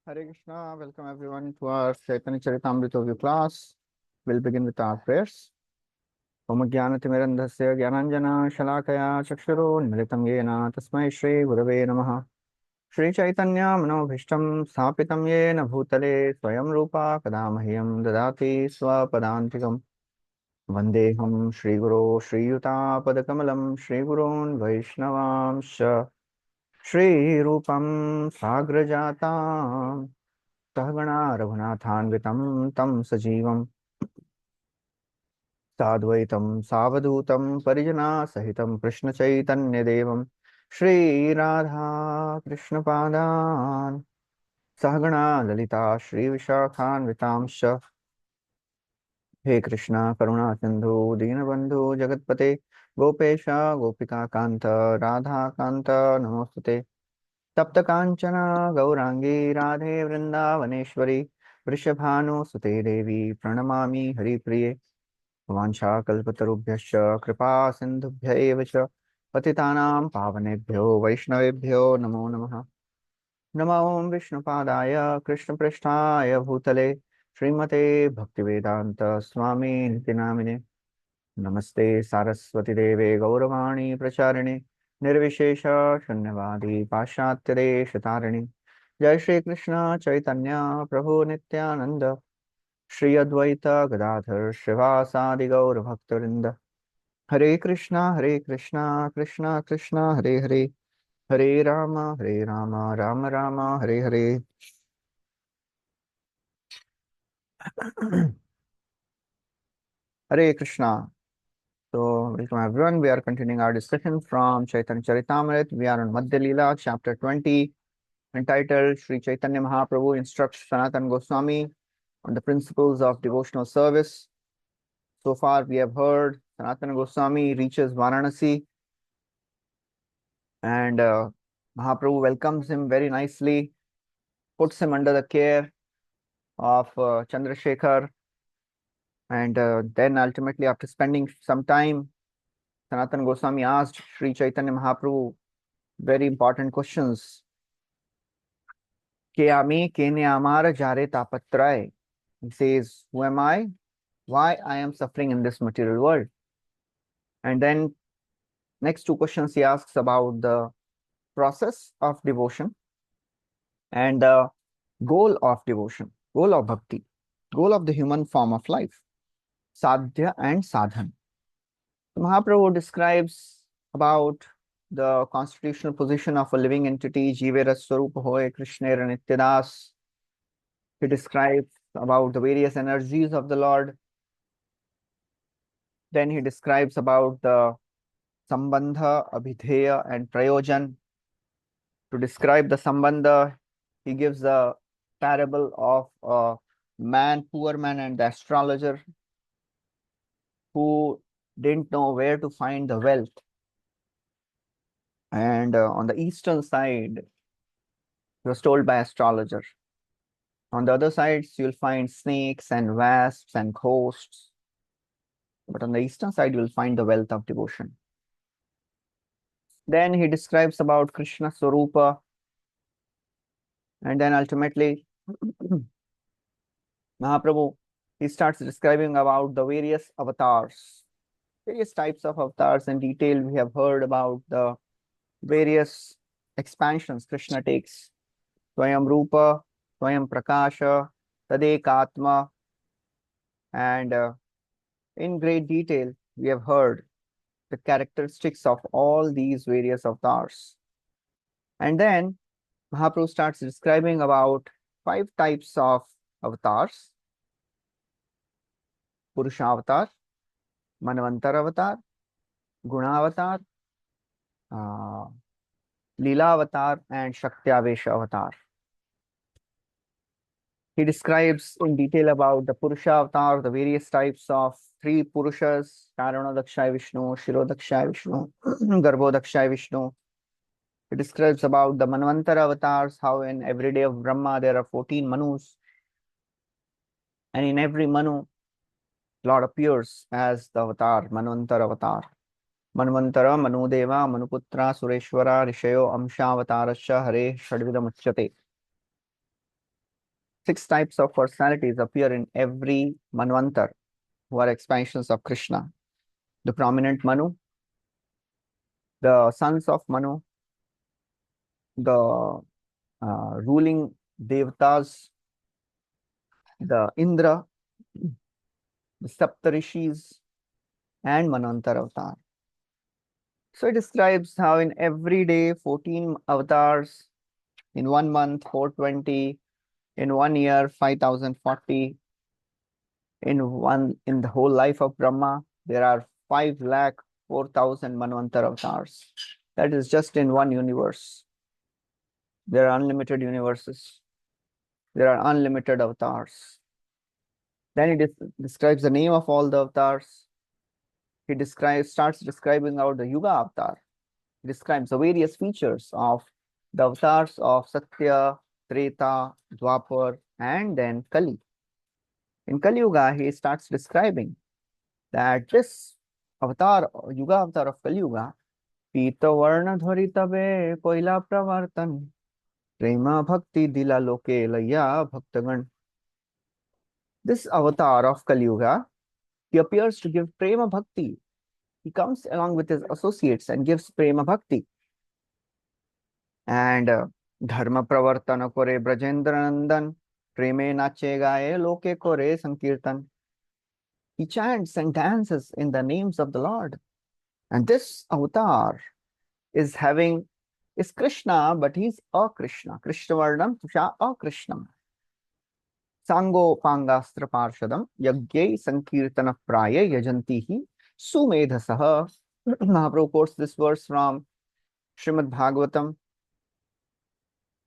Hare Krishna, welcome everyone to our Chaitanya Caritamrta review class. We'll begin with our prayers. Om Jnanatimirandhasya Jnananjana Shalakaya Chakshuro Nilitam Tasmai Shri Gurave Namaha. Shri Chaitanya Manobhishtam Sthapitam Yena Bhutale Swayam Rupa Kadamahyam Dadati Swapadantikam Vandeham Shri Guru Shri Yuta Padakamalam Shri Gurun Vaishnavamsha Shri Rupam Sagrajatam सहगणा रघुनाथान्वितं तं सजीवं साद्वैतं सावधूतं परिजनासहितं कृष्णचैतन्यदेवं श्रीराधा कृष्णपादान् सहगणा ललिता श्रीविशाखान्वितांश्च हे कृष्णा करुणा सिन्धु दीनबन्धु जगत्पते गोपेश गोपिकान्त राधाकान्त नमोस्तुते तप्त कांचना गौरांगी राधे वृंदावनेश्वरी वृषभानुसुते देवी प्रणमामि हरिप्रिये वाञ्छाकल्पतरुभ्यश्च कृपा सिन्धुभ्य एव च पतितानां पावनेभ्यो वैष्णवेभ्यो नमो नमः। नमो विष्णुपादाय कृष्णपृष्ठाय भूतले श्रीमते भक्तिवेदान्त स्वामी निति नामिने नमस्ते सारस्वती देवे गौरवाणी प्रचारिणे निर्विशेष शून्यवादी पाश्चात्य देश तारिणी जय श्री कृष्ण चैतन्य प्रभु नित्यानंद श्री अद्वैत गदाधर श्रीवासादि गौर भक्तवृंद हरे कृष्णा कृष्णा कृष्णा हरे हरे हरे राम राम राम हरे हरे। हरे Krishna. So, welcome everyone. We are continuing our discussion from Chaitanya Charitamrta. We are on Madhya Lila, chapter 20, entitled Sri Chaitanya Mahaprabhu instructs Sanatana Goswami on the principles of devotional service. So far, we have heard Sanatana Goswami reaches Varanasi and Mahaprabhu welcomes him very nicely, puts him under the care of Chandrasekhar, and then ultimately, after spending some time, Sanatana Goswami asked Sri Chaitanya Mahaprabhu very important questions. Keame kene amara jare tapatray. He says, who am I? Why I am suffering in this material world? And then next two questions he asks about the process of devotion and the goal of devotion, goal of bhakti, goal of the human form of life, sadhya and sadhan. Mahaprabhu describes about the constitutional position of a living entity, Jivera Swarupa Hoy Krishnera Nityadas. He describes about the various energies of the Lord. Then he describes about the Sambandha, Abhidheya, and Prayojan. To describe the Sambandha, he gives the parable of a man, poor man, and the astrologer who didn't know where to find the wealth. And on the eastern side, he was told by astrologer. On the other sides, you'll find snakes and wasps and ghosts. But on the eastern side, you'll find the wealth of devotion. Then he describes about Krishna Swarupa. And then ultimately, Mahaprabhu, he starts describing about the various avatars, various types of avatars in detail. We have heard about the various expansions Krishna takes. Swayam Rupa, Swayam Prakasha, Tadekatma, and in great detail, we have heard the characteristics of all these various avatars. And then Mahaprabhu starts describing about 5 types of avatars: Purusha avatar, Manvantar avatar, Guna avatar, lila avatar, and Shaktyavesh avatar. He describes in detail about the Purusha avatar, the various types of 3 Purushas: Karanadakshay Vishnu, Shirodakshay Vishnu, Garbhodakshay Vishnu. He describes about the Manvantar avatars, how in every day of Brahma there are 14 Manus, and in every Manu, Lord appears as the avatar, Manvantar avatar. Manvantara, Manudeva, Manuputra, Sureshwara, Rishayo, Amsha, Avatarasya, Hare, Shadvidam Uchyate. 6 types of personalities appear in every Manvantar, who are expansions of Krishna. The prominent Manu, the sons of Manu, the ruling Devatas, the Indra, the Saptarishis, and Manvantar avatar. So it describes how in every day 14 avatars, in 1 month 420, in 1 year 5040, in the whole life of Brahma there are 5 lakh 4,000 Manvantar avatars. That is just in one universe. There are unlimited universes. There are unlimited avatars. Then it describes the name of all the avatars. He starts describing out the Yuga avatar. He describes the various features of the avatars of Satya, Treta, Dwapar, and then Kali. In Kali Yuga, he starts describing that this avatar, Yuga avatar of Kali Yuga, Pita Varna Dharitabe Koila Pravartan, Prema Bhakti Dila Loke Laya Bhaktagan. This avatar of Kali Yuga, he appears to give Prema Bhakti. He comes along with his associates and gives Prema Bhakti. And Dharma Pravartana Kore Brajendra Nandan, Preme Nache Gaye Loke Kore Sankirtan. He chants and dances in the names of the Lord. And this avatar is Krishna, but he's a Krishna. Krishna Varnam Tusha a Krishna. Sango Pangastra Parshadam Yagyai Sankirtana Praya Yajantihi Sumedhasaha. Mahaprabhu quotes this verse from Srimad Bhagavatam,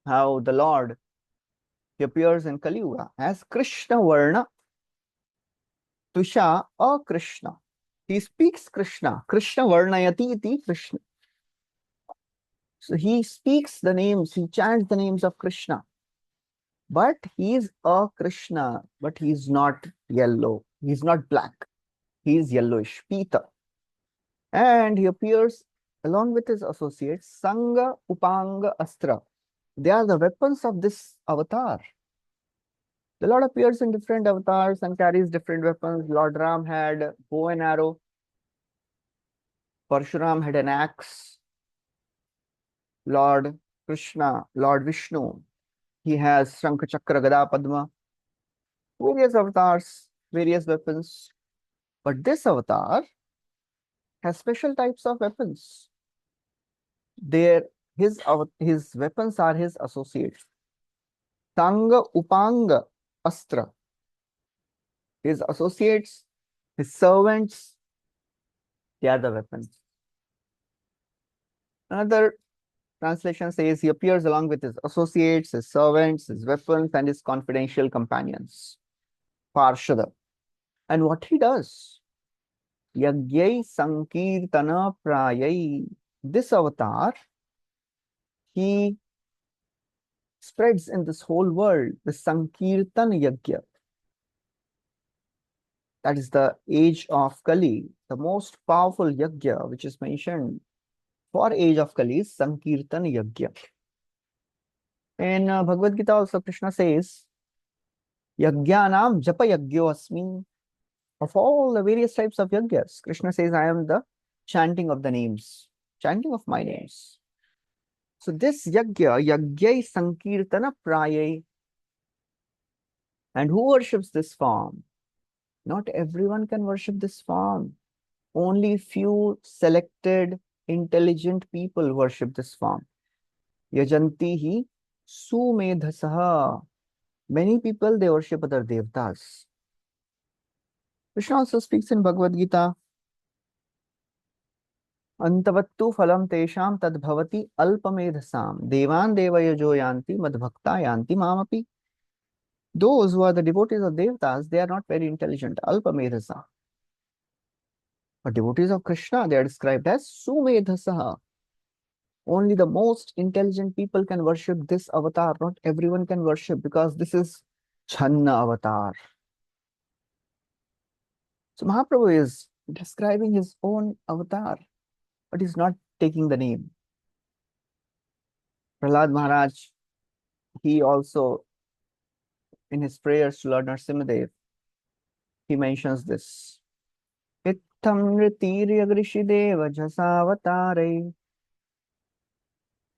how the Lord, he appears in Kali Yuga as Krishna Varna Tusha a Krishna. He speaks Krishna. Krishna Varnayati iti Krishna. So he speaks the names, he chants the names of Krishna. But he is a Krishna, but he is not yellow. He is not black. He is yellowish, Pita. And he appears along with his associates, Sangha, Upanga, Astra. They are the weapons of this avatar. The Lord appears in different avatars and carries different weapons. Lord Ram had bow and arrow. Parshuram had an axe. Lord Krishna, Lord Vishnu, he has Shankha Chakra Gada Padma. Various avatars, various weapons. But this avatar has special types of weapons. His weapons are his associates. Tanga Upanga Astra. His associates, his servants, they are the weapons. Another translation says he appears along with his associates, his servants, his weapons, and his confidential companions. Parshada. And what he does? Yagyai Sankirtana Prayai. This avatar, he spreads in this whole world the Sankirtan Yagya. That is the age of Kali, the most powerful Yagya which is mentioned for age of Kali is Sankirtan Yagya. In Bhagavad Gita also Krishna says, Yagyanam Japa Yagyo Asmi. Of all the various types of Yagyas, Krishna says, I am the chanting of the names, chanting of my names. So this Yagya, Yagyai Sankirtana Prayai. And who worships this form? Not everyone can worship this form. Only few selected, intelligent people worship this form. Yajantihi Sumedhasaha. Many people, they worship other devtas. Krishna also speaks in Bhagavad Gita, Antavattu phalam tesham tad bhavati alpamedhasam devan devayajo yanti madbhakta yanti mamapi. Those who are the devotees of devtas, they are not very intelligent, alpamedhasa. But devotees of Krishna, they are described as sumedhasaha. Only the most intelligent people can worship this avatar. Not everyone can worship because this is Channa avatar. So Mahaprabhu is describing his own avatar, but he's not taking the name. Prahlad Maharaj, he also in his prayers to Lord Nrsimhadev, he mentions this. Ittam nritirya grishideva jasavatare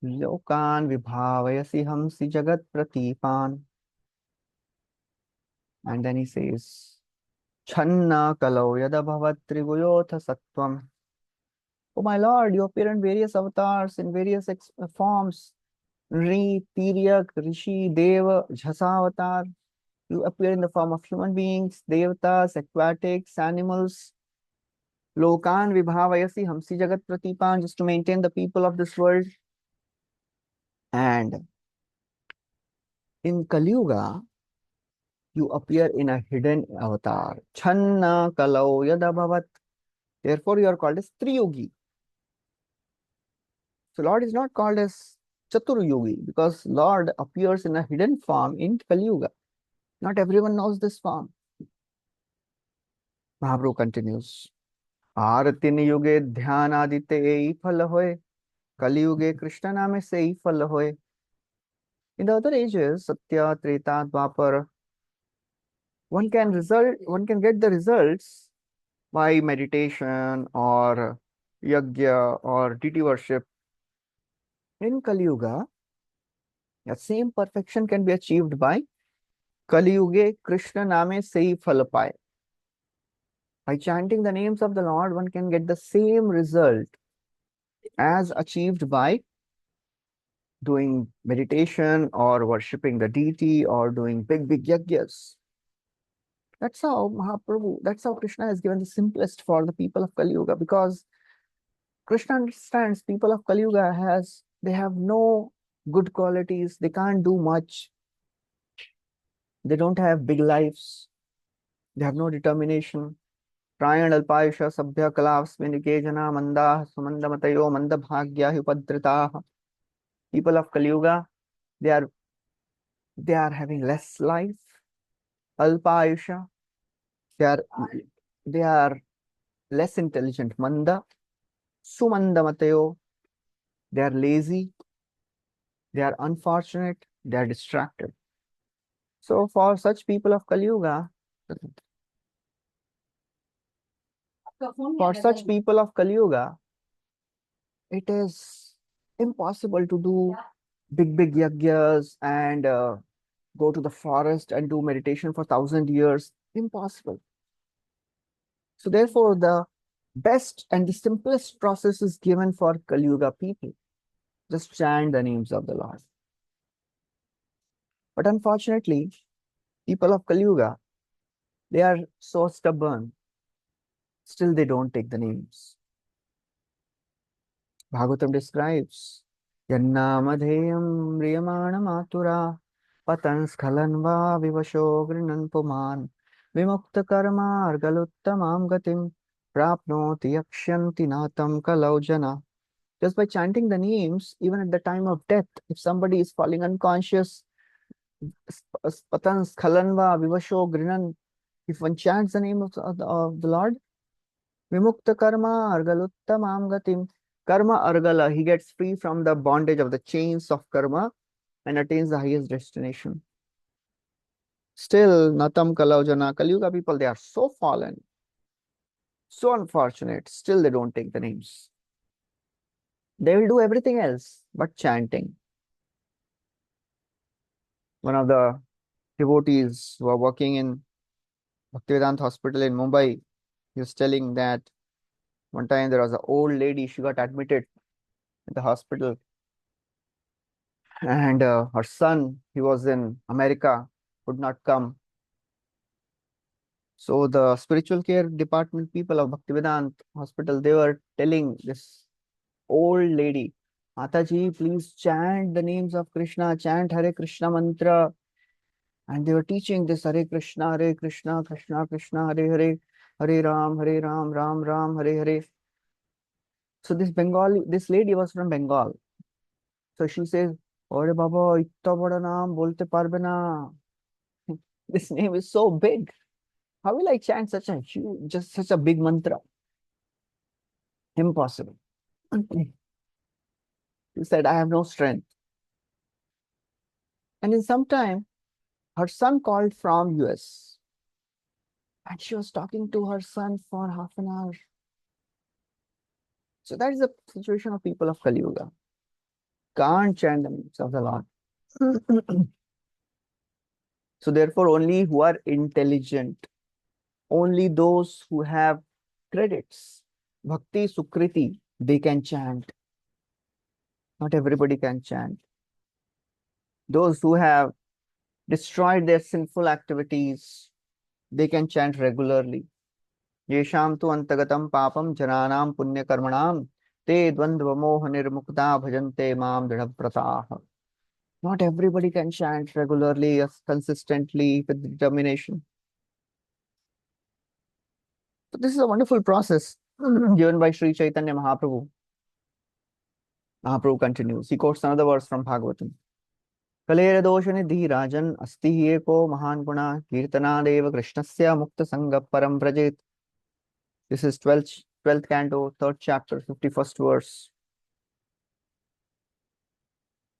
lokan vibhavayasi hamsi jagat pratipan. And then he says, Channa kalau yadabhavat triguyotha sattvam. Oh my Lord, you appear in various avatars, in various forms. Nri, Tiryak, Rishi, Deva, Jhasavatar. You appear in the form of human beings, devatas, aquatics, animals. Lokan vibhavayasi hamsi jagat pratipan, just to maintain the people of this world. And in Kali Yuga, you appear in a hidden avatar. Channa kalau yadabhavat. Therefore, you are called as Triyogi. So Lord is not called as Chaturyugi because Lord appears in a hidden form in Kali Yuga. Not everyone knows this form. Mahaprabhu continues. आरतिन युगे ध्यान आदित्य यही फल होए कलियुगे कृष्ण नामे से ही फल होए. In the other ages, Satya, Treta, Dwapar, one can get the results by meditation or yajna or deity worship. In Kali Yuga, the same perfection can be achieved by Kali Yuge Krishna Name Sei Phal Paye. By chanting the names of the Lord, one can get the same result as achieved by doing meditation or worshipping the deity or doing big yajnas. That's how Krishna has given the simplest for the people of Kali Yuga, because Krishna understands people of Kali Yuga they have no good qualities, they can't do much, they don't have big lives, they have no determination. प्रायण अल्पायुष सभ्य कलास्मिनिके जना मंदा सुमंदमतयो मंदभाग्या उपद्रताः. People of Kali Yuga, they are having less life. Alpayusha, they are less intelligent. Manda, sumandamatayo, they are lazy, they are unfortunate, they are distracted. So for such people of Kali Yuga, it is impossible to do big yajnas and go to the forest and do meditation for 1,000 years. Impossible. So therefore, the best and the simplest process is given for Kali Yuga people. Just chant the names of the Lord. But unfortunately, people of Kali Yuga, they are so stubborn. Still, they don't take the names. Bhagavatam describes, Yannamadheyam Riyamana Matura Patan Skhalan Va Vivasho Grinan Puman Vimukta Karma Argaluttamam Gatim Prapnoti Yakshanti Natam Kalaujana. Just by chanting the names, even at the time of death, if somebody is falling unconscious, Patan Skhalan Va Vivasho Grinan, if one chants the name of the Lord, Vimukta Karma Argaluttamam Gatim. Karma Argala, he gets free from the bondage of the chains of karma and attains the highest destination. Still, Natam Kalaujana, Kali Yuga people, they are so fallen, so unfortunate. Still, they don't take the names. They will do everything else but chanting. One of the devotees who are working in Bhaktivedanta Hospital in Mumbai, he was telling that one time there was an old lady, she got admitted in the hospital, and her son, he was in America, could not come. So the spiritual care department people of Bhaktivedanta Hospital, they were telling this old lady, Mataji, please chant the names of Krishna, chant Hare Krishna mantra. And they were teaching this Hare Krishna, Krishna Krishna, Hare Hare, Hare Ram, Ram Ram, Hare Hare. So this lady was from Bengal. So she says, Ore Baba, itta bada naam bolte parbe na. This name is so big. How will I chant such a big mantra? Impossible. He said, I have no strength. And in some time, Her son called from US and she was talking to her son for half an hour. So that is the situation of people of Kali Yuga. Can't chant the names of the Lord. So therefore, only who are intelligent, only those who have credits, bhakti, sukriti, they can chant. Not everybody can chant. Those who have destroyed their sinful activities, they can chant regularly. येषां तु अंतगतं पापं जनानां पुण्यकर्मणां ते द्वन्द्वमोह निर्मुक्ता भजन्ते मां दृढव्रताः. Not everybody can chant regularly, consistently, with determination. So this is a wonderful process given by Sri Chaitanya Mahaprabhu. Mahaprabhu continues. He quotes another verse from Bhagavatam. Kaler दोष निधि राजन अस्ति हि एको महान गुणा कीर्तनादेव कृष्णस्य मुक्त संग परम व्रजेत. This is 12th canto, 3rd chapter, 51st verse.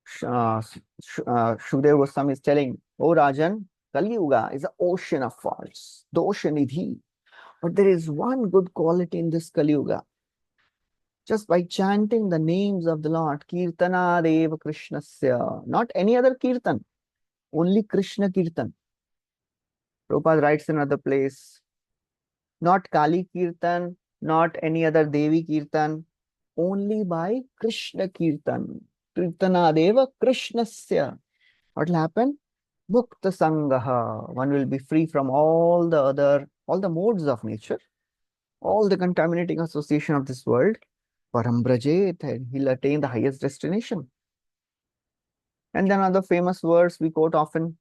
Shukdev Goswami is telling, O Rajan, Kali Yuga is an ocean of faults, dosha nidhi. But there is one good quality in this Kali Yuga. Just by chanting the names of the Lord, Kirtana Deva Krishnasya, not any other Kirtan, only Krishna Kirtan. Prabhupada writes in another place, not Kali Kirtan, not any other Devi Kirtan, only by Krishna Kirtan. Kirtana Deva Krishnasya. What will happen? Mukta Sangaha. One will be free from all the modes of nature, all the contaminating association of this world. Parambrajet, and he'll attain the highest destination. And then another famous verse we quote often.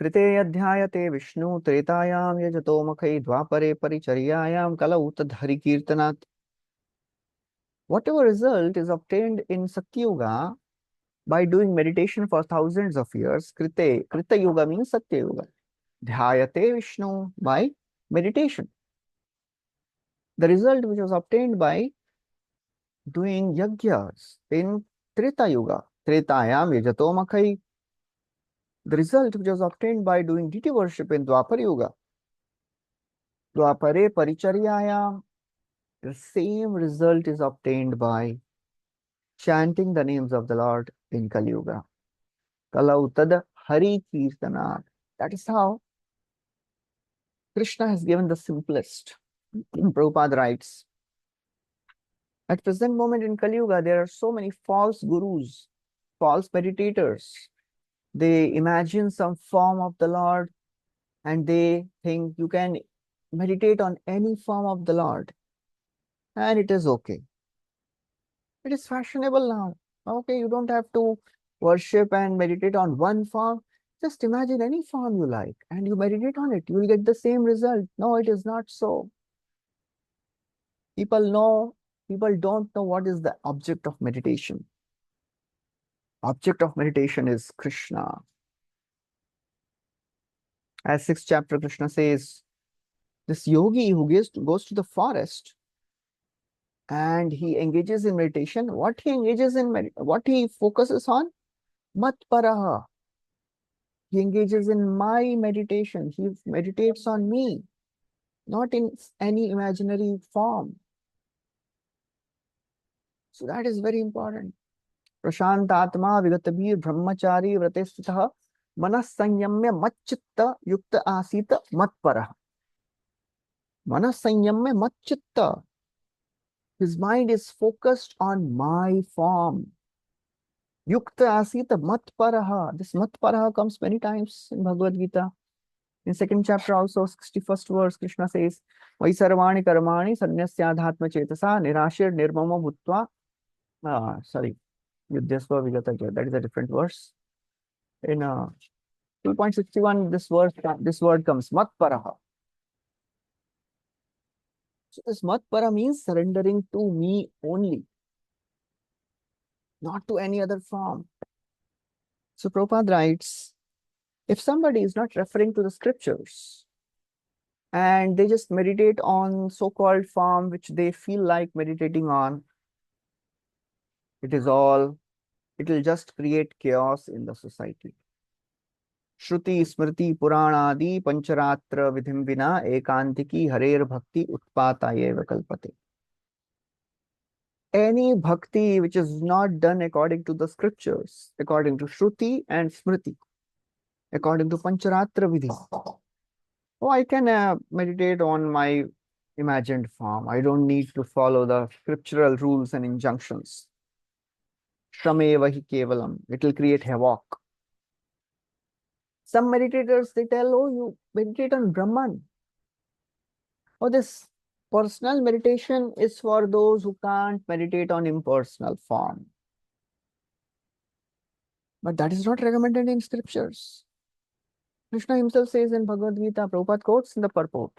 कृते अध्यायते विष्णु त्रेतायाम यजतो मखै द्वापरे परिचर्यायाम कलौ तद्धरि कीर्तनात्. Whatever result is obtained in Satyuga by doing meditation for thousands of years, Krita Yuga means Satyuga. Dhyayate Vishnu, by meditation. The result which was obtained by doing yagyas in Treta Yuga, Tretayam yajato makhai. The result which was obtained by doing deity worship in Dwapar Yuga, Dwapare Paricharyayam, the same result is obtained by chanting the names of the Lord in Kali Yuga. Kalautad Hari Kirtana. That is how Krishna has given the simplest. Prabhupada writes, at present moment in Kali Yuga, there are so many false gurus, false meditators. They imagine some form of the Lord and they think you can meditate on any form of the Lord and it is okay. It is fashionable now. Okay, you don't have to worship and meditate on one form. Just imagine any form you like and you meditate on it. You will get the same result. No, it is not so. People don't know what is the object of meditation. Object of meditation is Krishna. As 6th chapter, Krishna says, this yogi who goes to the forest and he engages in meditation, what he focuses on? Matparaha. He engages in my meditation. He meditates on me, not in any imaginary form. So that is very important. Prashantatma vigatabir brahmachari vratestitah manas sanyamya matchitta yukta asita matparah. Manas sanyamya matchitta. His mind is focused on my form. Yukta asita matparaha. This matparaha comes many times in Bhagavad Gita. In 2nd chapter also, 61st verse, Krishna says, Vaisarvani karmani sanyasyadhatma chetasa nirashir nirmama bhutva. Yudhyasva vigata. That is a different verse. In 2.61, this word comes, matparaha. So this matpara means surrendering to me only, not to any other form. So Prabhupada writes, if somebody is not referring to the scriptures and they just meditate on so-called form which they feel like meditating on, it will just create chaos in the society. Shruti, Smriti, Puranadi, Pancharatra Vidhim Vina, Ekantiki, Harer Bhakti, Utpataye Vikalpate. Any bhakti which is not done according to the scriptures, according to Shruti and Smriti, according to Pancharatra Vidhi. Oh, I can meditate on my imagined form. I don't need to follow the scriptural rules and injunctions. Shrameva hi kevalam. It will create havoc. Some meditators, they tell, oh, you meditate on Brahman. Oh, this personal meditation is for those who can't meditate on impersonal form. But that is not recommended in scriptures. Krishna himself says in Bhagavad Gita, Prabhupada quotes in the purport,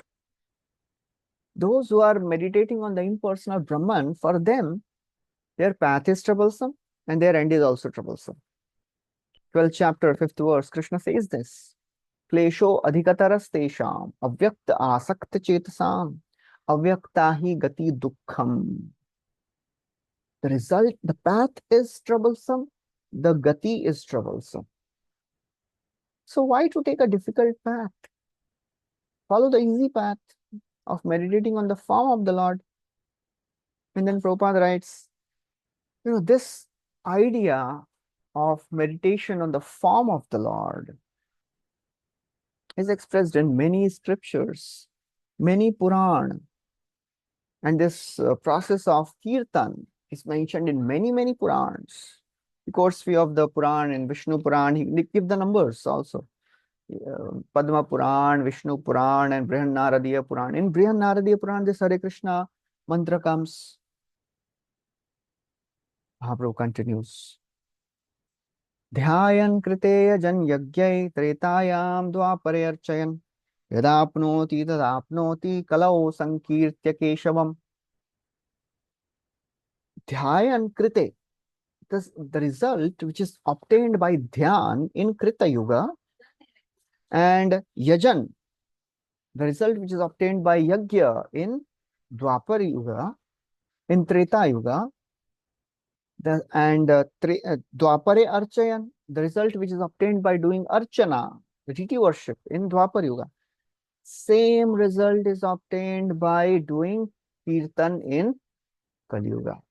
those who are meditating on the impersonal Brahman, for them, their path is troublesome and their end is also troublesome. 12th chapter, 5th verse, Krishna says this. Klesho adhikataras tesham avyakta asakta chetasam avyakta hi gati dukkham. The result, the path is troublesome, the gati is troublesome. So why to take a difficult path? Follow the easy path of meditating on the form of the Lord. And then Prabhupada writes, this idea of meditation on the form of the Lord is expressed in many scriptures, many Puran. And this process of Kirtan is mentioned in many, many Purans. The course fee of the Puran in Vishnu Puran, he give the numbers also. Padma Puran, Vishnu Puran, and Brihanaradiya Puran. In Brihanaradiya Puran, this Hare Krishna mantra comes. Mahaprabhu continues. Dhyayan kriteya jan yagyai tretayam dvapare archayan yadapnoti tadapnoti kalau sankirtya keshavam. Dhyayan krite, the result which is obtained by dhyan in Krita Yuga, and yajan, the result which is obtained by yagya in Dwapar Yuga, in Treta Yuga, Dwapare Archayan, the result which is obtained by doing Archana, the deity worship in Dwapar Yuga. Same result is obtained by doing Kirtan in Kali Yuga.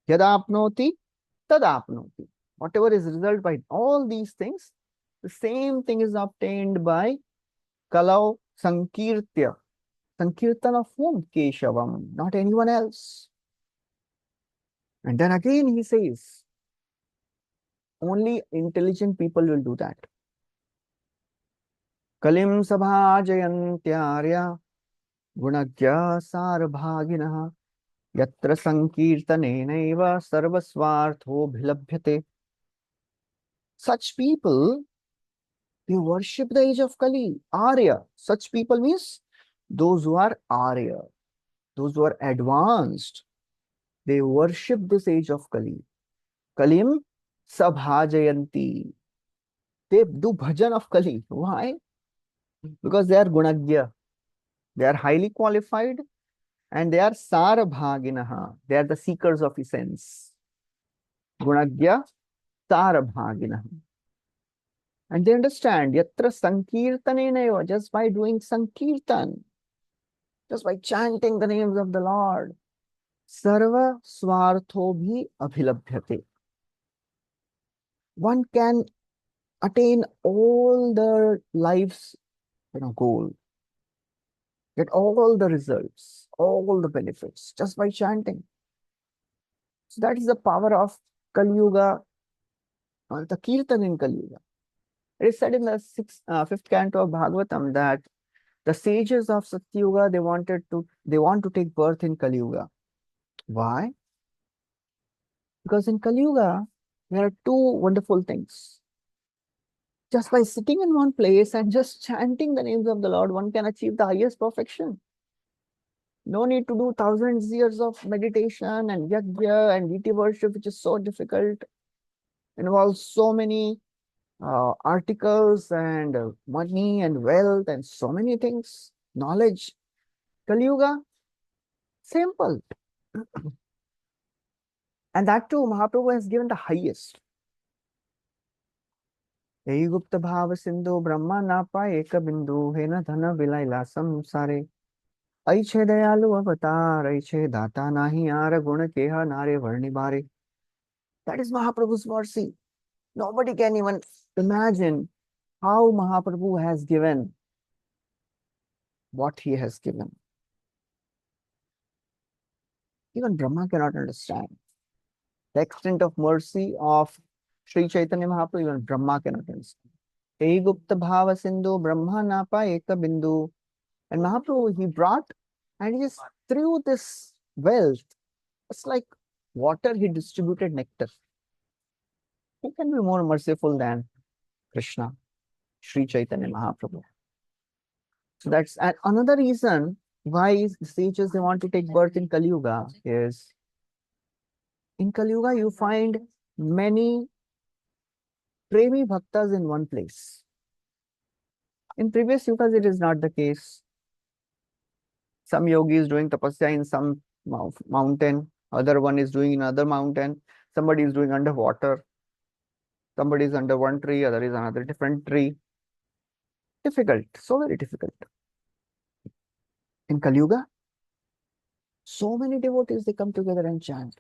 Yadapnoti, tadapnoti. Whatever is result by all these things, the same thing is obtained by Kalau Sankirtya. Sankirtan of whom? Keshavam, not anyone else. And then again he says, only intelligent people will do that. Kalim sabhajayantyarya gunagya sarabhaginaha yatra sankirtanenaiva sarvasvartho bhilabhyate. Such people, they worship the age of Kali, Arya. Such people means those who are Arya, those who are advanced. They worship this age of Kali. Kalim sabhajayanti. They do bhajan of Kali. Why? Because they are gunagya. They are highly qualified and they are sarabhaginaha. They are the seekers of essence. Gunagya sarabhaginaha. And they understand yatra sankirtanenaiva, just by doing sankirtan, just by chanting the names of the Lord, sarva swartho bhi abhilabhyate. One can attain all the life's goal, get all the results, all the benefits just by chanting. So that is the power of Kali Yuga, or the Kirtan in Kali Yuga. It is said in the 5th canto of Bhagavatam that the sages of Satyuga, they want to take birth in Kali Yuga. Why? Because in Kali Yuga, there are two wonderful things. Just by sitting in one place and just chanting the names of the Lord, one can achieve the highest perfection. No need to do thousands of years of meditation and yajna and deity worship, which is so difficult. Involves so many articles and money and wealth and so many things, knowledge. Kali Yuga, simple. And that too, Mahaprabhu has given the highest. यही गुप्त भाव सिंधु ब्रह्मा ना पाए एक बिंदु है न धन बिलाइला संसारे ऐ छे दयालु अवतार ऐ छे दाता नाही यार गुण केहा नारे वर्णि बारे. That is Mahaprabhu's mercy. Nobody can even imagine how Mahaprabhu has given what he has given. Even Brahma cannot understand the extent of mercy of Sri Chaitanya Mahaprabhu. Even Brahma cannot understand. Hey Gupta Bhava Sindhu Brahma Napa Eka Bindu. And Mahaprabhu, he brought and he just threw this wealth. It's like water, he distributed nectar. Who can be more merciful than Krishna, Sri Chaitanya Mahaprabhu? So that's another reason why sages they want to take birth in Kali Yuga is in Kali Yuga you find many premi bhaktas in one place. In previous yugas it is not the case. Some yogi is doing tapasya in some mountain, other one is doing in another mountain, somebody is doing underwater, somebody is under one tree, other is another different tree. Difficult, so very difficult. In Kali Yuga, so many devotees they come together and chant.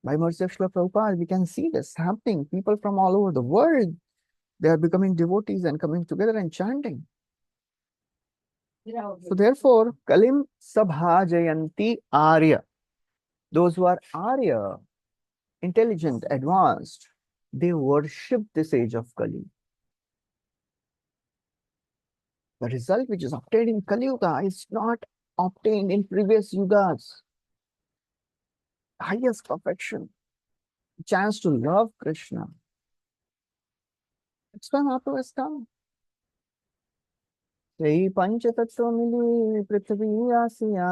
By mercy of Srila Prabhupada, we can see this happening. People from all over the world, they are becoming devotees and coming together and chanting. So therefore, Kalim Sabha Jayanti Arya. Those who are Arya, intelligent, advanced, they worship this age of Kali. The result which is obtained in Kali Yuga is not obtained in previous yugas. Highest perfection, chance to love Krishna. That's why Mahaprabhu has come. यही पंच तत्व मिली पृथ्वी आसिया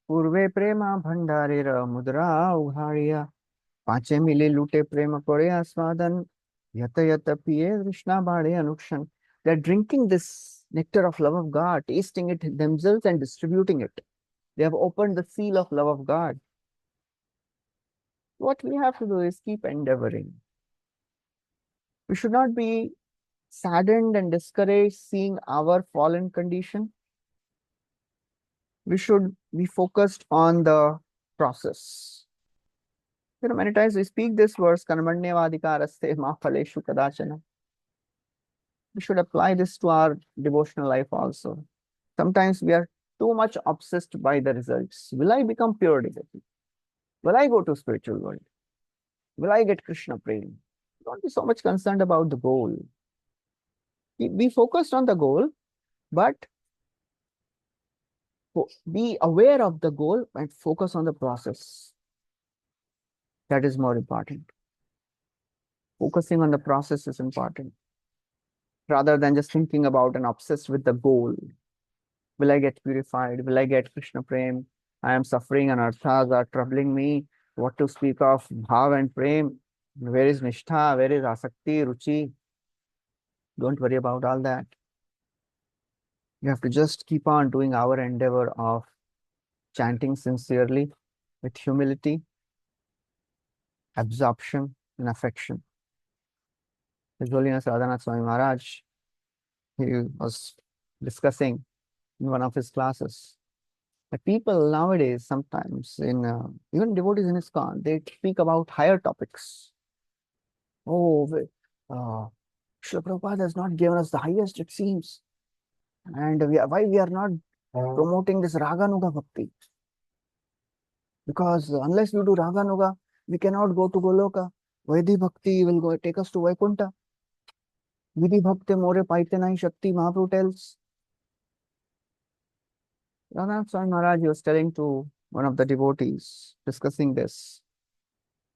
पूर्वे प्रेमा भंडारे मुद्रा उघाड़िया पांचे मिले लूटे प्रेम करे आस्वादन यत यत पिए कृष्णा बाड़े अनुक्षण. They are drinking this nectar of love of God, tasting it themselves and distributing it. They have opened the seal of love of God. What we have to do is keep endeavoring. We should not be saddened and discouraged seeing our fallen condition. We should be focused on the process. Many times we speak this verse, Karmanyavadikaraste ma phaleshu kadachana. We should apply this to our devotional life also. Sometimes we are too much obsessed by the results. Will I become pure devotee? Will I go to spiritual world? Will I get Krishna praying? Don't be so much concerned about the goal. Be focused on the goal, but be aware of the goal and focus on the process. That is more important. Focusing on the process is important rather than just thinking about and obsessed with the goal. Will I get purified? Will I get Krishna prem? I am suffering and arthas are troubling me. What to speak of bhav and prem? Where is nishtha? Where is asakti, ruchi? Don't worry about all that. You have to just keep on doing our endeavor of chanting sincerely with humility, absorption, and affection. His Holiness Radhanath Swami Maharaj, he was discussing in one of his classes that people nowadays sometimes in even devotees in ISKCON, they speak about higher topics. Oh, Srila Prabhupada has not given us the highest, it seems. And why we are not promoting this Raganuga Bhakti? Because unless we do Raganuga, we cannot go to Goloka. Vaidhi Bhakti will take us to Vaikuntha. Vidhi Bhakti more paite nahi Shakti, Mahaprabhu tells. Radhanath Swami Maharaj was telling to one of the devotees, discussing this.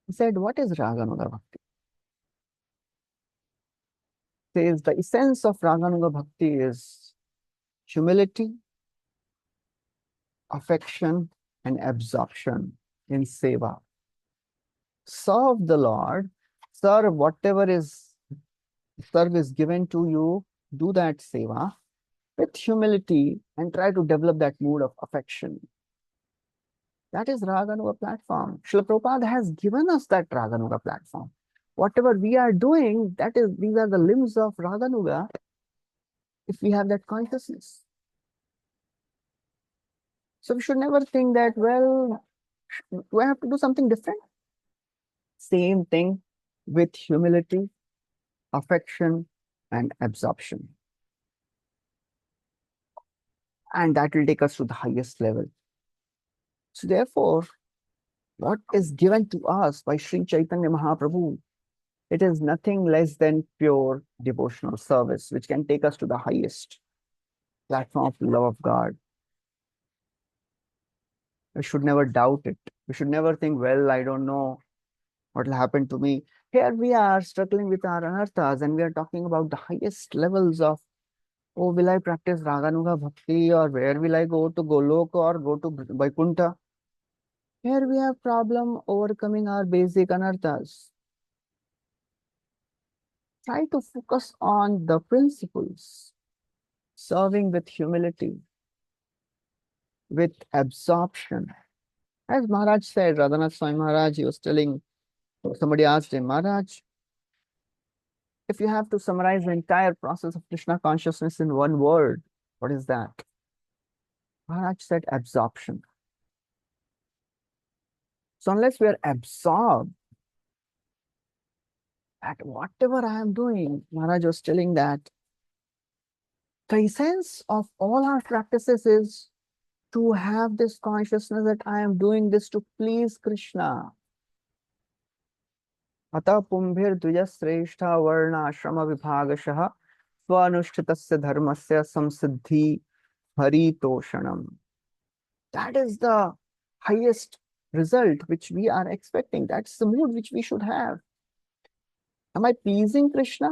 He said, what is Raganuga Bhakti? He says the essence of Raganuga Bhakti is humility, affection, and absorption in seva. Serve the Lord, serve whatever is service given to you, do that seva with humility and try to develop that mood of affection. That is Raganuga platform. Srila Prabhupada has given us that Raganuga platform. whatever we are doing, these are the limbs of Raganuga, if we have that consciousness. So we should never think that, well, do I have to do something different? Same thing with humility, affection, and absorption. And that will take us to the highest level. So therefore, what is given to us by Sri Chaitanya Mahaprabhu, it is nothing less than pure devotional service, which can take us to the highest platform of the love of God. We should never doubt it. We should never think, well, I don't know what will happen to me. Here we are struggling with our anarthas, and we are talking about the highest levels of, oh, will I practice Raganuga Bhakti, or where will I go to Golok or go to Vaikuntha? Here we have problem overcoming our basic anarthas. Try to focus on the principles, serving with humility, with absorption. As Maharaj said, Radhanath Swami Maharaj, he was telling, somebody asked him, Maharaj, if you have to summarize the entire process of Krishna consciousness in one word, what is that? Maharaj said, absorption. So unless we are absorbed at whatever I am doing, Maharaj was telling that the essence of all our practices is to have this consciousness that I am doing this to please Krishna. Ata pumbhir dvijasreshta varna ashrama vibhagashah swanushchitasya dharmasya samsiddhi haritoshanam. That is the highest result which we are expecting. That's the mood which we should have. Am I pleasing Krishna,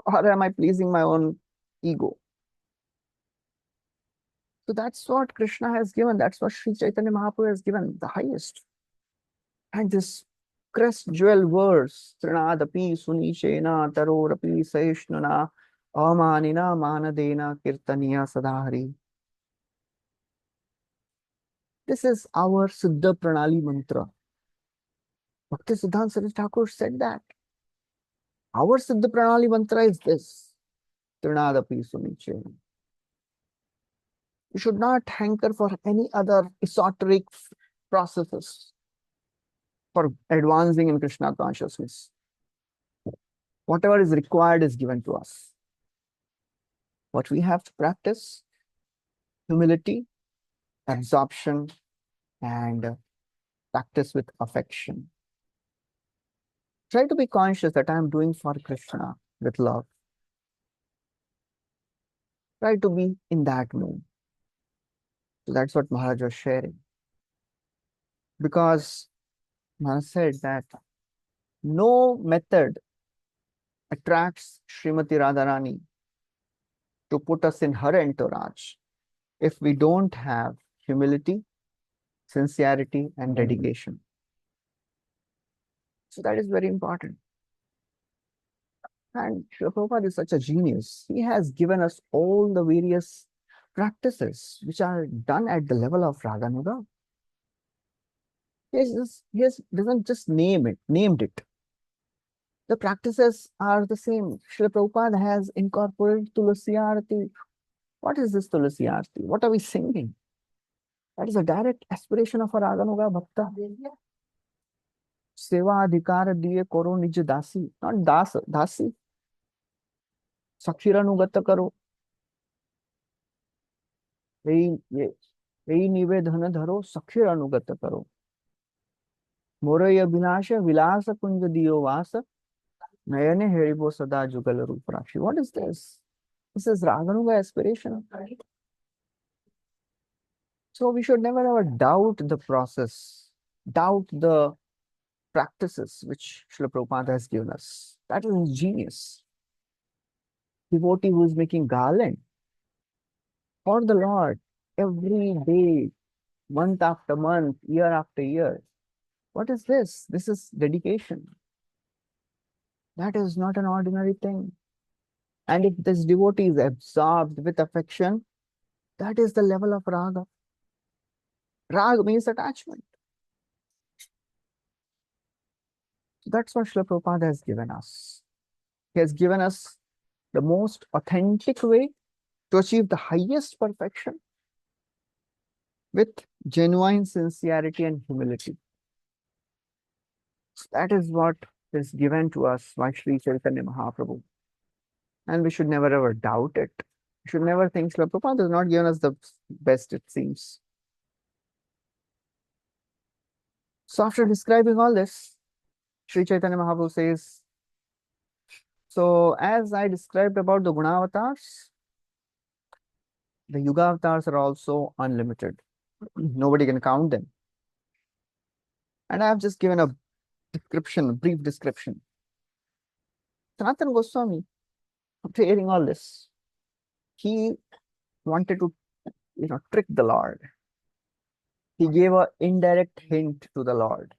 or am I pleasing my own ego? So that's what Krishna has given. That's what Sri Chaitanya Mahaprabhu has given, the highest. And this crest jewel verse, Trinadapi Sunichena Tarorapi Saishnuna Amanina Manadena Kirtaniya Sadahari. This is our Siddha Pranali mantra. Bhakti Siddhanta Saraswati Thakur said that. Our Siddha Pranali mantra is this, Trinadapi Sunichena. You should not hanker for any other esoteric processes for advancing in Krishna consciousness. Whatever is required is given to us. What we have to practice, humility, absorption, and practice with affection. Try to be conscious that I am doing for Krishna with love. Try to be in that mood. So that's what Maharaj was sharing. Because Maharaj said that no method attracts Srimati Radharani to put us in her entourage if we don't have humility, sincerity, and dedication. So that is very important. And Srila Prabhupada is such a genius. He has given us all the various practices which are done at the level of Raganuga. He doesn't just named it. The practices are the same. Srila Prabhupada has incorporated Tulasi Arati. What is this Tulasi Arati? What are we singing? That is a direct aspiration of a Raganuga Bhakta. Seva adhikara diye koro nij dasi. Not dasi. Sakhiranugat karo. Ei nivedhana dharo sakhiranugat karo. Moraya vinasha vilasa kunja diyo vasa. Nayane heribo sada jugal ruprashi. What is this? This is Raganuga aspiration. So we should never ever doubt the process, doubt the practices which Srila Prabhupada has given us. That is genius. Devotee who is making garland for the Lord every day, month after month, year after year. What is this? This is dedication. That is not an ordinary thing. And if this devotee is absorbed with affection, that is the level of raga. Raga means attachment. So that's what Srila Prabhupada has given us. He has given us the most authentic way to achieve the highest perfection with genuine sincerity and humility. So that is what is given to us by Sri Chaitanya Mahaprabhu. And we should never ever doubt it. We should never think Srila Prabhupada has not given us the best, it seems. So after describing all this, Sri Chaitanya Mahaprabhu says, so as I described about the Gunavatars, the Yuga avatars are also unlimited. Nobody can count them. And I have just given a description, a brief description. Sanatana Goswami, after hearing all this, he wanted to, trick the Lord. He gave an indirect hint to the Lord.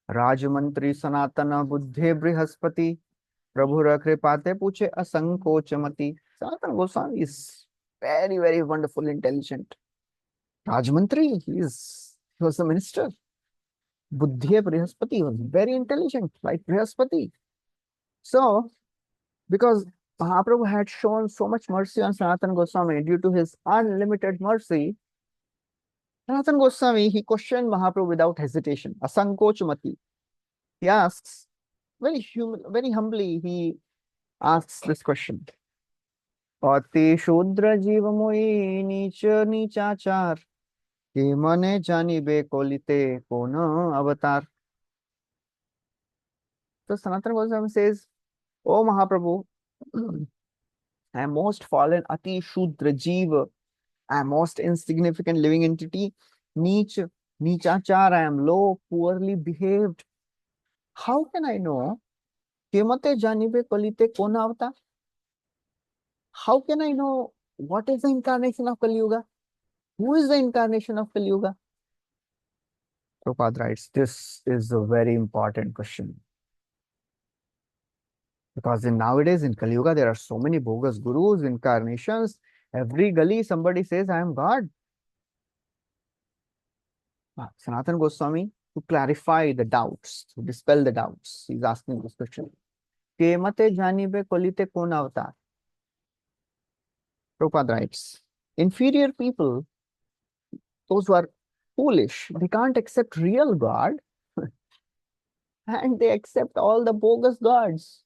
Rajamantri Sanatana Buddhe Brihaspati Prabhu Kripate Puche Asankochamati. Sanatana Goswami is very, very wonderful, intelligent. Rajamantri, he was a minister. Buddhya Brihaspati was very intelligent, like Brihaspati. So, because Mahaprabhu had shown so much mercy on Sanatana Goswami due to his unlimited mercy, Sanatana Goswami, he questioned Mahaprabhu without hesitation. Asankochamati. He asks, very humbly, he asks this question. Ati Shudra Jivamoyi Nicha Nichachar Ke Mane Janibe Kolite Kona Avatar. So Sanatana Goswami says, Oh Mahaprabhu, I am most fallen, Ati Shudra Jiva, I am most insignificant living entity, Nicha, Nichachar, I am low, poorly behaved. How can I know? Kemate Janibe Kolite Kona Avatar? How can I know what is the incarnation of Kali Yuga? Who is the incarnation of Kali Yuga? Prabhupada writes, this is a very important question. Because nowadays in Kali Yuga, there are so many bogus gurus, incarnations. Every gully, somebody says, I am God. Sanatana Goswami, to clarify the doubts, to dispel the doubts, he's asking this question. Kemate janibe kolite kon avatar? Prabhupada writes, inferior people, those who are foolish, they can't accept real God and they accept all the bogus gods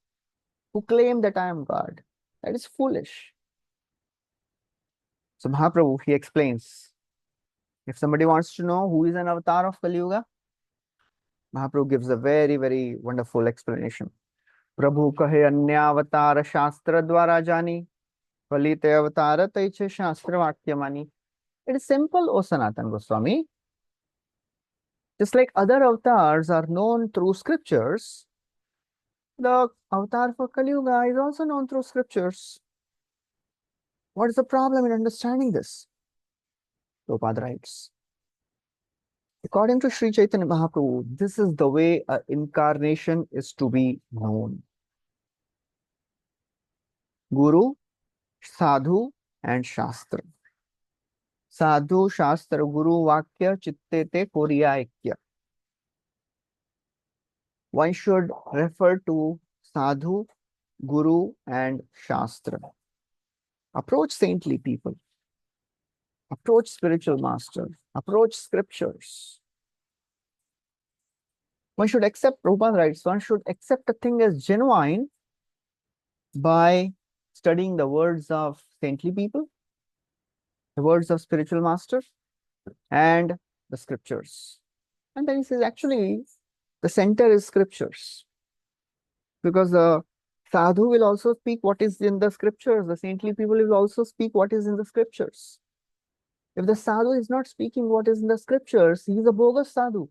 who claim that I am God. That is foolish. So Mahaprabhu, he explains, if somebody wants to know who is an avatar of Kali Yuga, Mahaprabhu gives a very, very wonderful explanation. Prabhu kahe anya avatar shastra dwara jani, kalite avatar taiche shastra vakya mani. It is simple, O Sanatana Goswami. Just like other avatars are known through scriptures, the avatar for Kali Yuga is also known through scriptures. What is the problem in understanding this? Prabhupada writes, according to Sri Chaitanya Mahaprabhu, this is the way an incarnation is to be known. Guru, Sadhu, and Shastra. Sadhu, Shastra, Guru, Vakya, Chitte, Te, Koriya, Ekya. One should refer to Sadhu, Guru, and Shastra. Approach saintly people. Approach spiritual masters. Approach scriptures. One should accept, Prabhupada writes, one should accept a thing as genuine by studying the words of saintly people, the words of spiritual masters, and the scriptures. And then he says, actually, the center is scriptures. Because the sadhu will also speak what is in the scriptures. The saintly people will also speak what is in the scriptures. If the sadhu is not speaking what is in the scriptures, he is a bogus sadhu.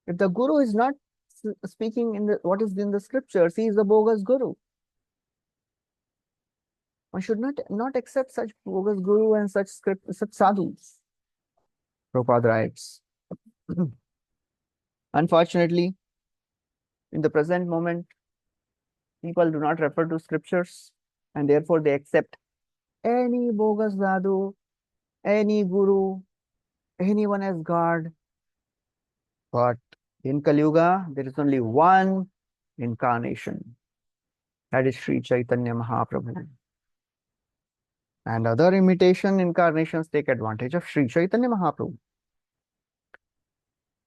If the guru is not speaking in what is in the scriptures, he is a bogus guru. One should not accept such bogus guru and such sadhus. Prabhupada writes, unfortunately, in the present moment, people do not refer to scriptures and therefore they accept any bogus sadhu, any guru, anyone as God. But In Kali Yuga, there is only one incarnation. That is Sri Chaitanya Mahaprabhu. And other imitation incarnations take advantage of Sri Chaitanya Mahaprabhu.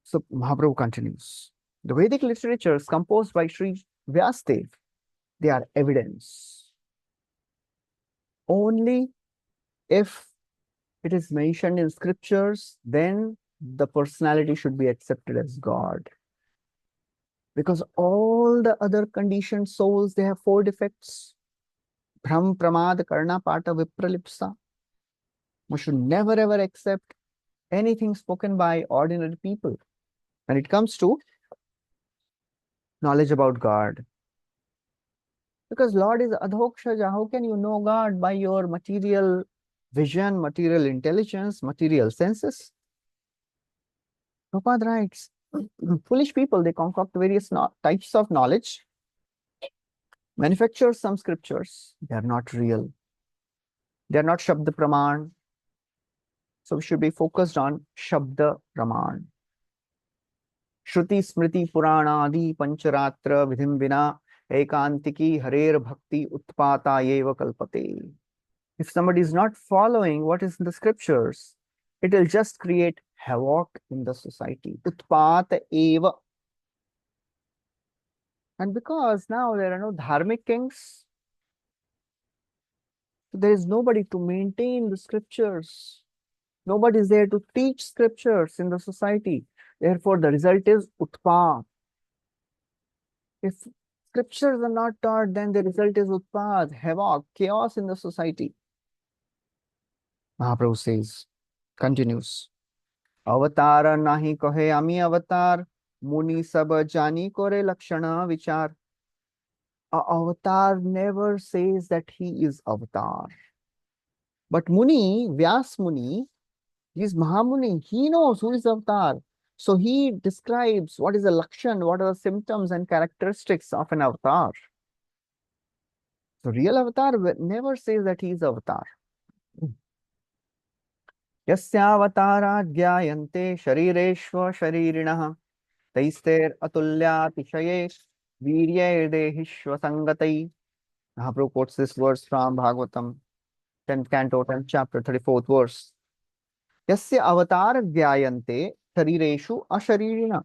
So Mahaprabhu continues. The Vedic literatures composed by Sri Vyasadeva, they are evidence. Only if it is mentioned in scriptures, then the personality should be accepted as God. Because all the other conditioned souls, they have four defects. Bhram, Pramad, Karna, Pata, Vipralipsa. We should never ever accept anything spoken by ordinary people. When it comes to knowledge about God. Because Lord is Adhokshaja. How can you know God by your material vision, material intelligence, material senses? Prabhupada writes, foolish people, they concoct various types of knowledge, manufacture some scriptures. They are not real. They are not Shabda Praman. So we should be focused on Shabda Praman. Shruti Smriti Purana Adi Pancharatra Vidhim Vina Ekantiki Harer Bhakti Utpata Yeva Kalpate. If somebody is not following what is in the scriptures, it will just create havoc in the society. Utpata Eva. And because now there are no dharmic kings, there is nobody to maintain the scriptures. Nobody is there to teach scriptures in the society. Therefore, the result is utpat. If scriptures are not taught, then the result is utpat, havoc, chaos in the society. Mahaprabhu says, continues, Avatara nahi kahe ami avatar, muni sab jani kore lakshana vichar. A avatar never says that he is avatar. But Muni, Vyas Muni, he is Mahamuni. He knows who is avatar. So he describes what is the lakshan, what are the symptoms and characteristics of an avatar. So real avatar never says that he is avatar. Yasyavatara gyayante sharireshva sharirinaha taister atulyatisaye virya dehishva sangatai. Mahaprabhu quotes this verse from Bhagavatam, 10th canto, 10th chapter, 34th verse. Yasya avatar gyayante sharireshu asharirina.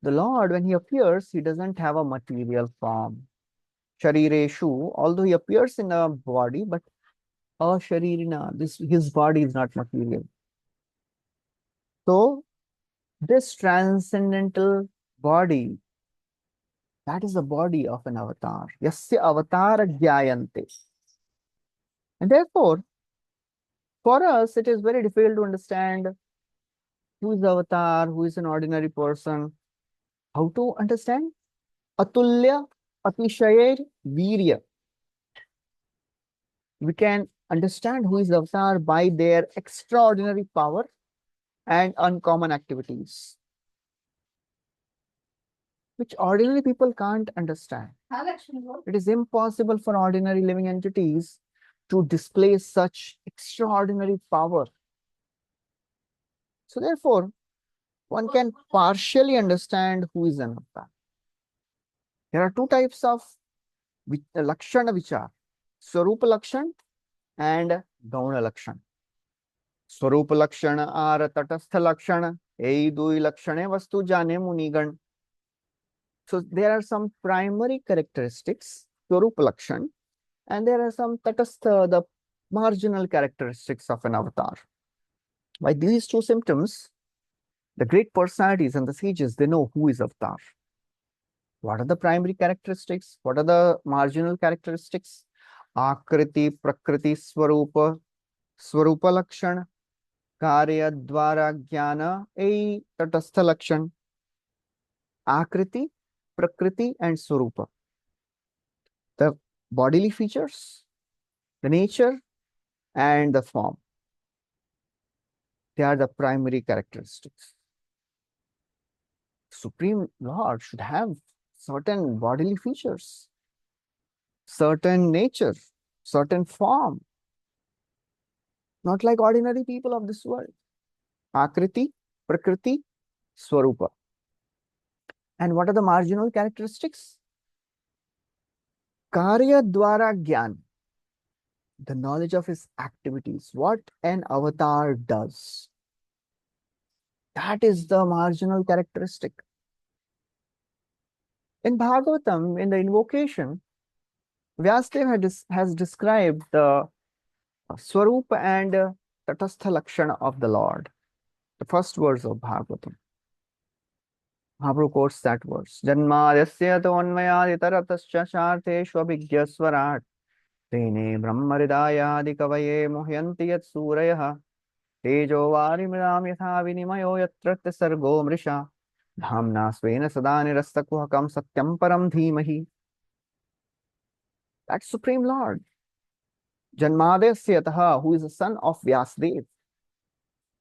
The Lord, when he appears, he doesn't have a material form. Sharireshu, although he appears in a body, but asharirina, his body is not material. So, this transcendental body, that is the body of an avatar. Yasya avatar gyayante. And therefore, for us, it is very difficult to understand who is the avatar, who is an ordinary person. How to understand? Atulya Atishayir Virya. We can understand who is the avatar by their extraordinary power and uncommon activities, which ordinary people can't understand. It is impossible for ordinary living entities to display such extraordinary power. So therefore, one can partially understand who is an avatar. There are two types of Lakshana Vichar, Swarupa Lakshan and Gauna Lakshan. Swarupa Lakshana are Tatastha Lakshana, Ei Dui Lakshane Vastu Jane Munigan. So there are some primary characteristics, Swarupa Lakshan, and there are some Tatastha, the marginal characteristics of an avatar. By these two symptoms, the great personalities and the sages, they know who is avatar. What are the primary characteristics? What are the marginal characteristics? Akriti, Prakriti, Swarupa, Swarupa Lakshan, Karya, Dvara, Jnana, Tatastha Lakshan. Akriti, Prakriti and Swarupa. The bodily features, the nature and the form. They are the primary characteristics. Supreme Lord should have certain bodily features, certain nature, certain form. Not like ordinary people of this world. Akriti, Prakriti, Swarupa. And what are the marginal characteristics? Karya dwara gyan, the knowledge of his activities, what an avatar does. That is the marginal characteristic. In Bhagavatam, in the invocation, Vyasadeva has described the Swarupa and Tatastha Lakshana of the Lord. The first verse of Bhagavatam. Mahaprabhu quotes that verse. Janmadhyasya tonmayaditaratascha shartheshu abhigyaswarat tene brahmaridayadi kavaye muhyanti yat surayah tejo varimridam yatha vinimayo yatra sargo mrisha dhamna svena sada nirastakuhakam satyam param dhimahi. That Supreme Lord. Janmadhyasya, who is the son of Vyasadeva.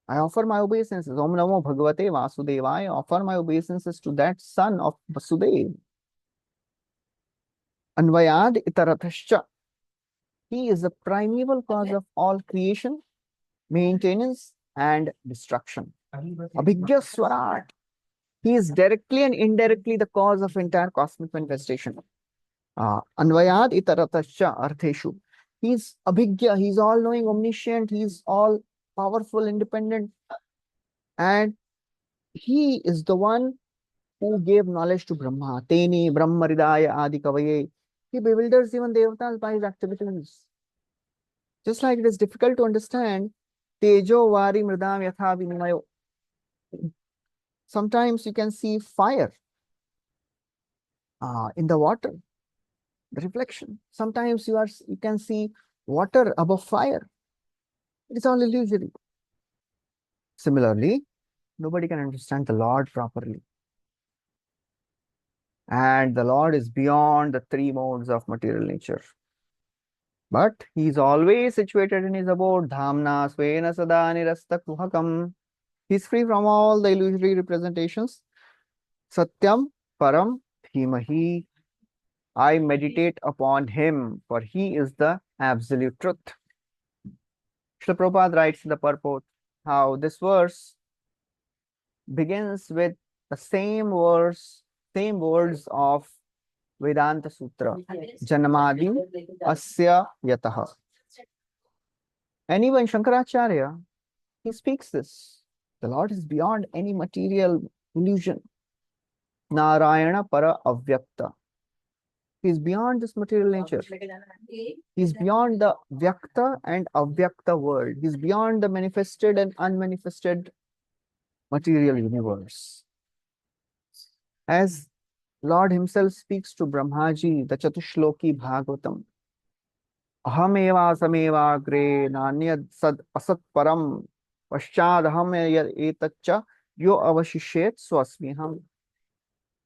I offer my obeisances. Om Namo Bhagavate Vasudevaya. I offer my obeisances to that son of Vasudeva. Anvayad itarathascha. He is the primeval cause of all creation, maintenance, and destruction. Abhigya Swarat. He is directly and indirectly the cause of entire cosmic manifestation. Anvayad itarathascha artheshu. He's Abhigya. He's all-knowing, omniscient. He's all powerful, independent. And he is the one who gave knowledge to Brahma. Teni Brahmaridaya Adi Kavaye. He bewilders even devatas by his activities. Just like it is difficult to understand Tejo Vari Mridam Yatha Vinimayo. Sometimes you can see fire in the water, the reflection. Sometimes you can see water above fire. It is all illusory. Similarly, nobody can understand the Lord properly. And the Lord is beyond the three modes of material nature. But he is always situated in his abode. Dhamna svena sada nirasta kuhakam. He is free from all the illusory representations. Satyam param dhimahi. I meditate upon him, for he is the absolute truth. Srila Prabhupada writes in the purport how this verse begins with the same words of Vedanta Sutra. Janmadi asya yataha. And even Shankaracharya, he speaks this. The Lord is beyond any material illusion. Narayana para avyakta. He is beyond this material nature. He is beyond the Vyakta and Avyakta world. He is beyond the manifested and unmanifested material universe. As Lord himself speaks to Brahmaji, the Chatushloki Bhagavatam, Ahameva sameva agre nanyad sad asat param paschad aham etaccha yo avashishet swasmiham.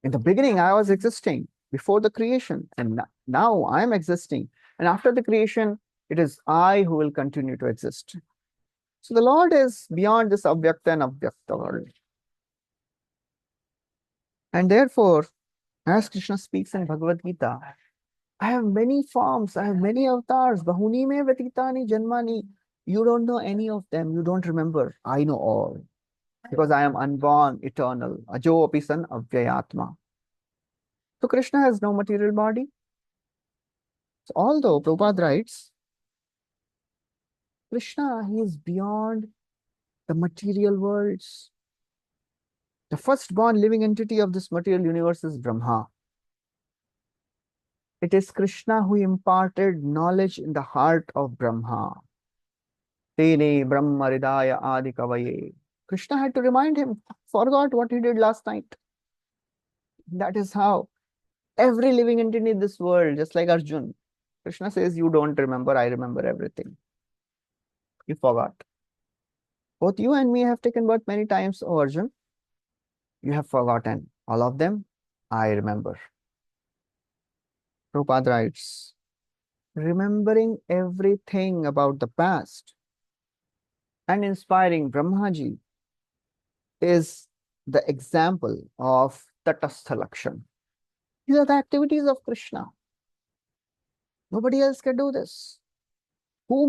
In the beginning, I was existing before the creation, and now I am existing. And after the creation, it is I who will continue to exist. So the Lord is beyond this Avyakta and Avyakta world. And therefore, as Krishna speaks in Bhagavad Gita, I have many forms, I have many avatars, bahuni me vatitani janmani. You don't know any of them, you don't remember. I know all. Because I am unborn, eternal. Ajo apisan avyayatma. So Krishna has no material body. So although Prabhupada writes, Krishna, he is beyond the material worlds. The firstborn living entity of this material universe is Brahma. It is Krishna who imparted knowledge in the heart of Brahma. Tene Brahmaridaya Adi Kavaye. Krishna had to remind him, forgot what he did last night. That is how every living entity in this world, just like Arjun, Krishna says, you don't remember, I remember everything. You forgot. Both you and me have taken birth many times, O Arjun. You have forgotten. All of them, I remember. Prabhupada writes, remembering everything about the past and inspiring Brahmaji is the example of Tatastha Lakshana. These are the activities of Krishna. Nobody else can do this. Who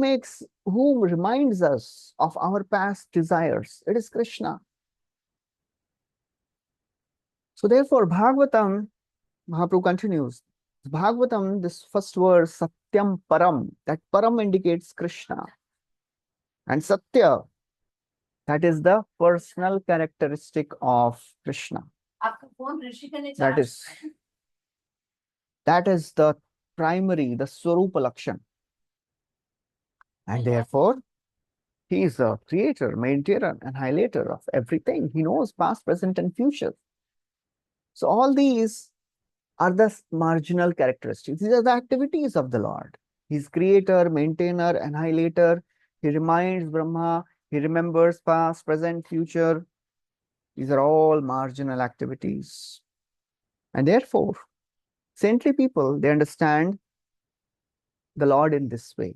reminds us of our past desires? It is Krishna. So therefore, Bhagavatam, Mahaprabhu continues, Bhagavatam, this first word, Satyam Param, that Param indicates Krishna. And Satya, that is the personal characteristic of Krishna. That is the primary, the Swarupa Lakshan. And therefore, he is the creator, maintainer, and highlighter of everything. He knows past, present, and future. So all these are the marginal characteristics. These are the activities of the Lord. He's creator, maintainer, and highlighter. He reminds Brahma. He remembers past, present, future. These are all marginal activities. And therefore, saintly people, they understand the Lord in this way.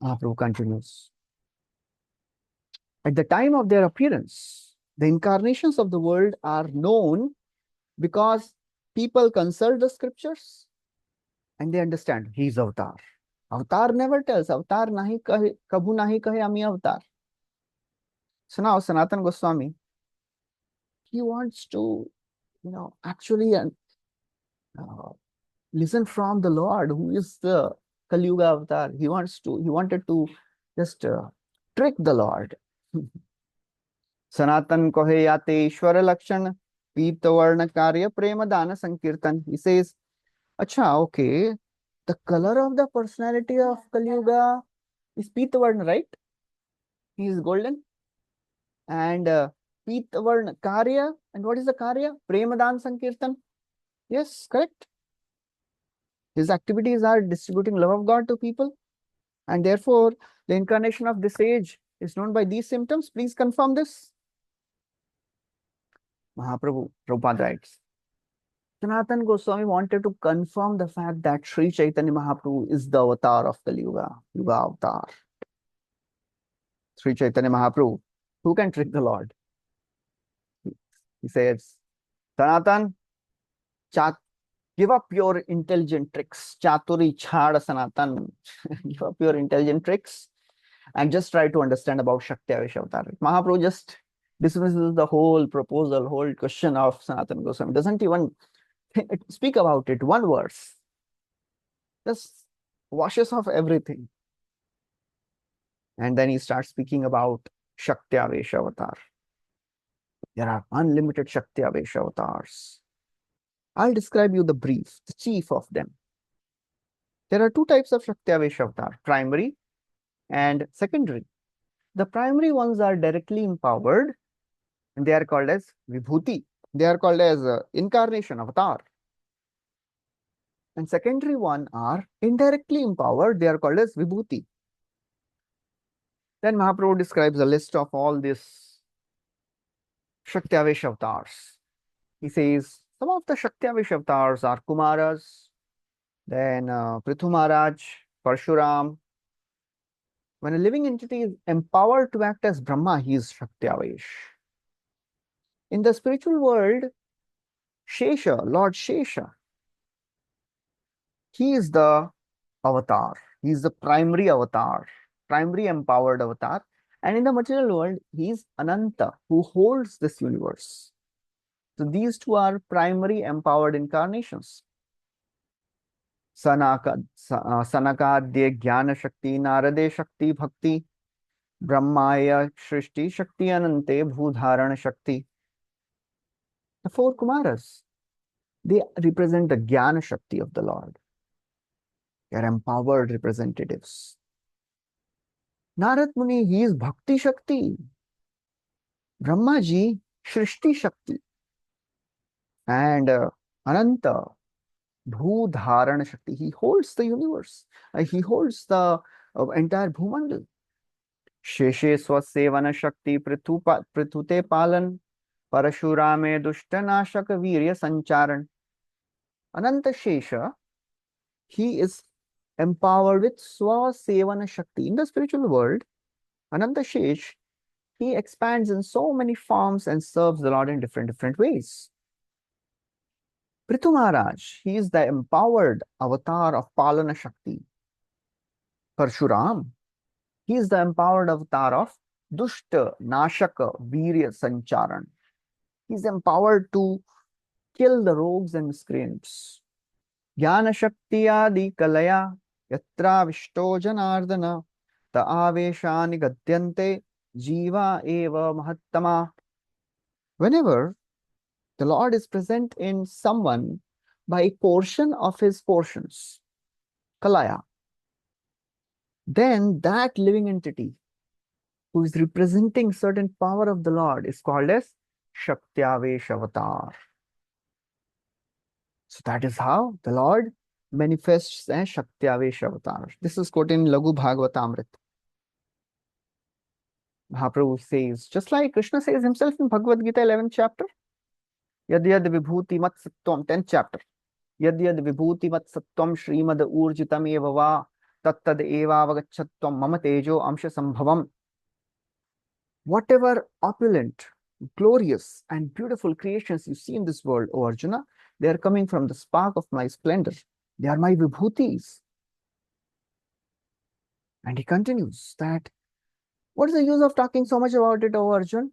Mahaprabhu continues. At the time of their appearance, the incarnations of the world are known because people consult the scriptures and they understand he is avatar. Avatar never tells, avatar nahi kahe, kabhu nahi kahe ami avatar. So now Sanatana Goswami, he wants to, actually listen from the Lord, who is the Kali Yuga avatar. He wanted to just trick the Lord. Sanatan kohe yate Ishwara Lakshan Pita Varna Karya Prema Dana Sankirtan. He says, Acha, okay, the color of the personality of Kali Yuga is Pita Varna, right? He is golden. And Pita Varna Karya, and what is the Karya? Prema Dana Sankirtan. Yes, correct. His activities are distributing love of God to people. And therefore, the incarnation of this age is known by these symptoms. Please confirm this. Prabhupada writes, Sanatana Goswami wanted to confirm the fact that Sri Chaitanya Mahaprabhu is the avatar of Kali Yuga, Yuga avatar. Sri Chaitanya Mahaprabhu, who can trick the Lord? He says, Sanatan, give up your intelligent tricks. Chaturi chhada Sanatan. Give up your intelligent tricks and just try to understand about Shakti Avesh avatar. Mahaprabhu just dismisses the whole proposal, whole question of Sanatana Goswami. Doesn't even speak about it. One verse. Just washes off everything. And then he starts speaking about Shakti Avesh avatar. There are unlimited Shakti Avesh avatars. I'll describe you the brief, the chief of them. There are two types of Shakti Avesh avatar, primary and secondary. The primary ones are directly empowered and they are called as Vibhuti. They are called as incarnation, avatar. And secondary one are indirectly empowered. They are called as Vibhuti. Then Mahaprabhu describes a list of all these Shakti Avesh avatars. He says some of the Shakti Avesh avatars are Kumaras, then Prithu Maharaj, Parshuram. When a living entity is empowered to act as Brahma, he is Shakti Avesh. In the spiritual world, Shesha, Lord Shesha, he is the avatar. He is the primary avatar, primary empowered avatar. And in the material world, he is Ananta, who holds this universe. So these two are primary empowered incarnations. Sanakadya Jnana Shakti, Narade Shakti Bhakti, Brahmaya Shrishti Shakti Anante Bhudharana Shakti. The four Kumaras, they represent the Jnana Shakti of the Lord. They are empowered representatives. Narad Muni, he is Bhakti Shakti. Brahmaji, Shrishti Shakti. And Ananta, Bhudharana Shakti. He holds the universe. He holds the entire Bhumandal. Sheshe Swasevana Shakti Prithute Palan Parashurame Dushtanashaka Virya Sancharan. Ananta Shesha, he is empowered with Swasevana Shakti. In the spiritual world, Ananta Shesh, he expands in so many forms and serves the Lord in different ways. Prithu Maharaj, he is the empowered avatar of Palana Shakti. Parshuram, he is the empowered avatar of Dushta Nashaka Virya Sancharan. He's empowered to kill the rogues and miscreants. Jnana Shakti Adi Kalaya Yatra Vishto Janardana Ta Aveshani Gadyante Jiva Eva Mahattama. Whenever the Lord is present in someone by a portion of his portions, Kalaya, then that living entity who is representing certain power of the Lord is called as Shaktyavesh Avatar. So that is how the Lord manifests as Shaktyavesh Avatar. This is quoted in Lagu Bhagavatamrita. Mahaprabhu says, just like Krishna says himself in Bhagavad Gita 11th chapter, Yad Yad Vibhuti Mat Sattvam, 10th chapter, Yad Yad Vibhuti Mat Sattvam Shrimad Urjitam Eva Va Tattad Eva Vagachatvam Mama Tejo Amsha Sambhavam. Whatever opulent, glorious, and beautiful creations you see in this world, O Arjuna, they are coming from the spark of my splendor. They are my vibhutis. And he continues that, what is the use of talking so much about it, O Arjun?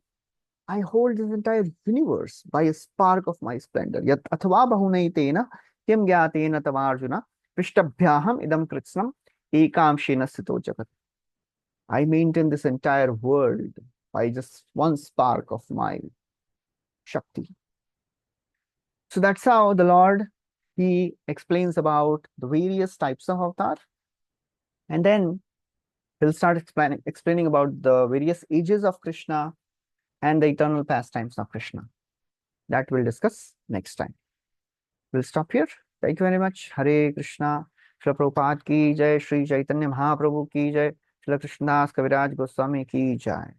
I hold this entire universe by a spark of my splendor. Yat athva bahunaitena kim gyatena tavarjuna pishtabhyaham idam kritsnam ekamshena sthito jagat. I maintain this entire world by just one spark of my Shakti. So that's how the Lord, he explains about the various types of avatar. And then he'll start explaining about the various ages of Krishna and the eternal pastimes of Krishna. That we'll discuss next time. We'll stop here. Thank you very much. Hare Krishna. Srila Prabhupada ki jai. Sri Chaitanya Mahaprabhu ki jai. Srila Krishnadas Kaviraj Goswami ki jai.